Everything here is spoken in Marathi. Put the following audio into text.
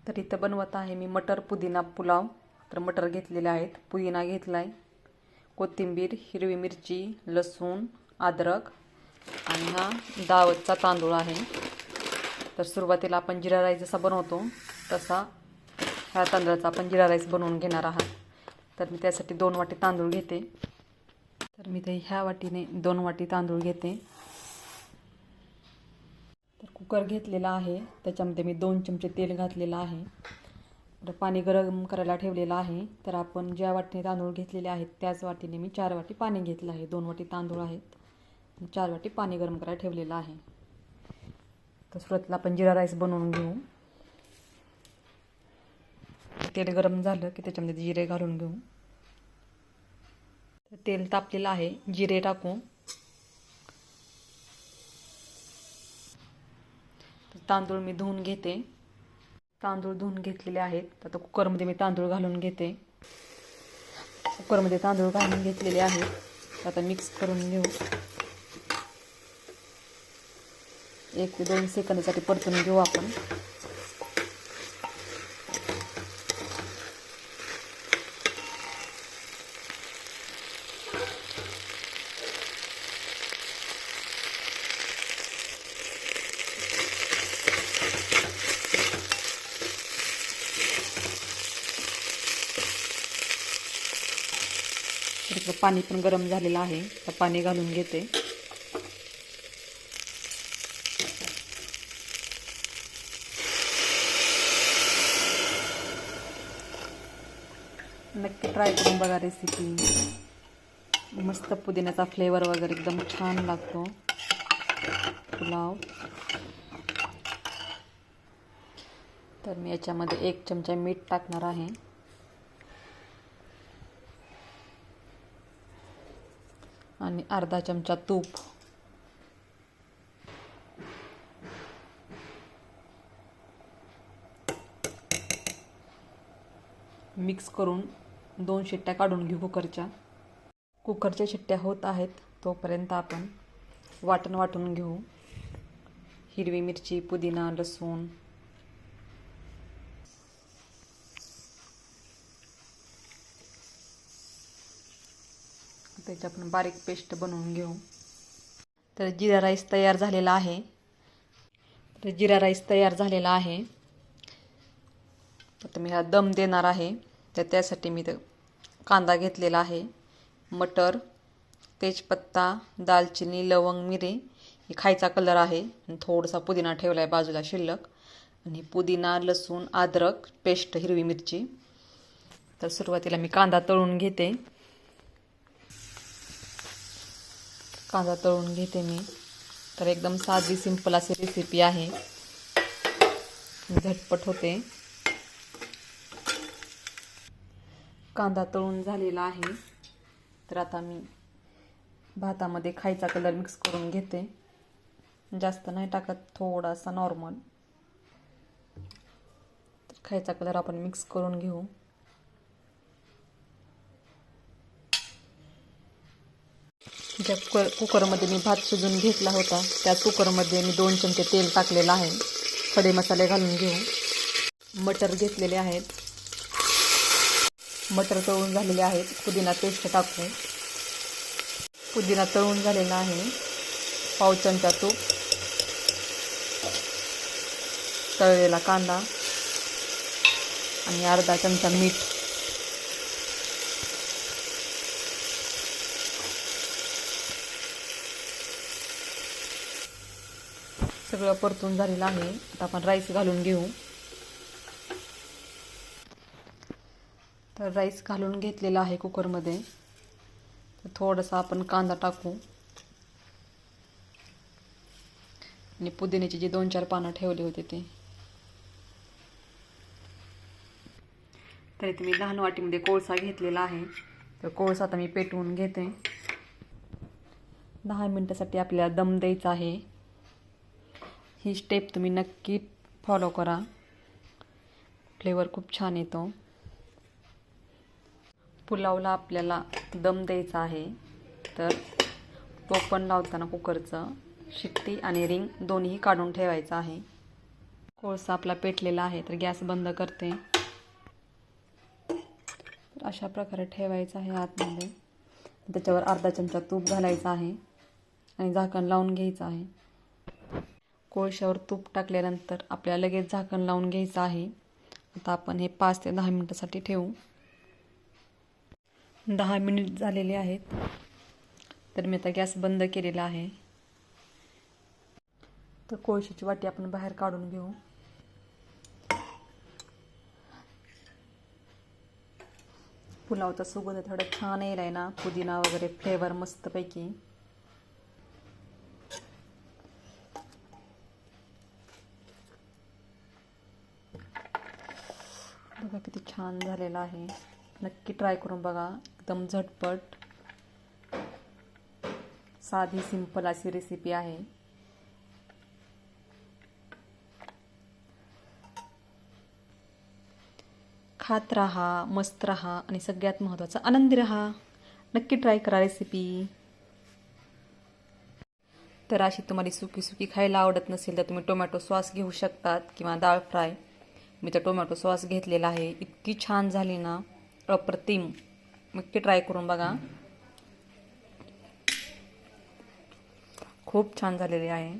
तर इथं बनवत आहे मी मटर पुदिना पुलाव. तर मटर घेतलेले आहेत, पुदिना घेतला आहे, कोथिंबीर, हिरवी मिरची, लसूण, अद्रक आणि हा दावतचा तांदूळ आहे. तर सुरुवातीला आपण जिरा राईस जसा बनवतो तसा ह्या तांदळाचा आपण जिरा राईस बनवून घेणार आहात. तर मी त्यासाठी 2 वाटी तांदूळ घेते. तर मी ते ह्या वाटीने 2 वाटी तांदूळ घेते. तर कुकर घेतलेला आहे, त्याच्यामध्ये मी 2 चमचे तेल घातलेलं आहे. तर पाणी गरम करायला ठेवलेलं आहे. तर आपण ज्या वाटीने तांदूळ घेतलेले आहेत त्याच वाटीने मी 4 वाटी पाणी घेतलं आहे. 2 वाटी तांदूळ आहेत, 4 वाटी पाणी गरम करायला ठेवलेलं आहे. तर सुरुवातीला आपण जिरा राईस बनवून घेऊ. तेल गरम झालं की त्याच्यामध्ये जिरे घालून घेऊ. तर तेल तापलेलं आहे, जिरे टाकू. तांदूळ मी धुवून घेते. तांदूळ धुवून घेतलेले आहेत. आता कुकरमध्ये मी तांदूळ घालून घेते. कुकरमध्ये तांदूळ घालून घेतलेले आहेत. आता मिक्स करून घेऊ. 1 ते 2 सेकंदासाठी परतून घेऊ आपण. पाणी पण गरम झालेलं आहे, तर पाणी घालून घेते. नक्की ट्राय करून बघा रेसिपी. मस्त पुदिन्याचा फ्लेवर वगैरे एकदम छान लागतो पुलाव. तर मी याच्यामध्ये 1 चमचा मीठ टाकणार आहे आणि अर्धा चमचा तूप. मिक्स करून 2 शिट्ट्या काढून घेऊ कुकरच्या. कुकरच्या शिट्ट्या होत आहेत तोपर्यंत आपण वाटण वाटून घेऊ. हिरवी मिरची, पुदिना, लसूण, त्याची आपण बारीक पेस्ट बनवून घेऊ. तर जिरा राईस तयार झालेला आहे. आता मी हा दम देणार आहे. तर त्यासाठी मी कांदा घेतलेला आहे, मटर, तेजपत्ता, दालचिनी, लवंग, मिरी, ही खायचा कलर आहे, आणि थोडासा पुदिना ठेवला आहे बाजूला शिल्लक, आणि पुदिना, लसूण, अद्रक पेस्ट, हिरवी मिरची. तर सुरुवातीला मी कांदा तळून घेते. मी. तर एकदम साधी सिंपल अशी रेसिपी आहे, झटपट होते. कांदा तळून झालेला आहे. तर आता मी भातामध्ये खायचा कलर मिक्स करून घेते. जास्त नाही टाकत, थोडासा नॉर्मल. तर खायचा कलर आपण मिक्स करून घेऊ. ज्या कुकरमध्ये मी भात शिजून घेतला होता त्याच कुकरमध्ये मी 2 चमचे तेल टाकलेलं आहे. खडे मसाले घालून घेऊ. मटर घेतलेले आहेत, मटर तळून झालेले आहेत. पुदिना पेस्ट टाकू. पुदिना तळून झालेला आहे. पाव चमचा तूप, तळलेला कांदा आणि अर्धा चमचा मीठ. सगळं परतून झालेलं आहे. आता आपण राईस घालून घेऊ. तर राईस घालून घेतलेला आहे कुकरमध्ये. तर थोडासा आपण कांदा टाकू आणि पुदिन्याची जी 2-4 पानं ठेवली होती ते. तर इथे मी लहान वाटीमध्ये कोळसा घेतलेला आहे. तर कोळसा आता मी पेटवून घेते. 10 मिनिटासाठी आपल्याला दम द्यायचा आहे. ही स्टेप तुम्ही नक्की फॉलो करा, फ्लेवर खूप छान येतो. पुलावला आपल्याला दम द्यायचा आहे. तर टोपण लावताना कुकरचं शिट्टी आणि रिंग दोन्ही काढून ठेवायचं आहे. कोळसा आपला पेटलेला आहे तर गॅस बंद करते. तर अशा प्रकारे ठेवायचं आहे आतमध्ये. त्याच्यावर अर्धा चमचा तूप घालायचं आहे आणि झाकण लावून घ्यायचं आहे. कोळशावर तूप टाकल्यानंतर आपल्याला लगेच झाकण लावून घ्यायचं आहे. आता आपण हे 5 ते 10 मिनिटासाठी ठेवू. 10 मिनिट झालेले आहेत. तर मी आता गॅस बंद केलेला आहे. तर कोळशाची वाटी आपण बाहेर काढून घेऊ. पुलावचा सुगंध थोडा छान येईल आहे ना, पुदिना वगैरे फ्लेवर मस्तपैकी. बघा किती छान झालेला आहे. नक्की ट्राय करून बघा. एकदम झटपट साधी सिंपल अशी रेसिपी आहे. खात राहा, मस्त राहा आणि सगळ्यात महत्त्वाचं आनंदी राहा. नक्की ट्राय करा रेसिपी. तर अशी तुम्हाला सुकी सुकी खायला आवडत नसेल तर तुम्ही टोमॅटो सॉस घेऊ शकतात किंवा डाळ फ्राय. मी तर टोमॅटो सॉस घेतलेला आहे. इतकी छान झाली ना, अप्रतिम. नक्की ट्राय करून बघा. खूप छान झालेली आहे.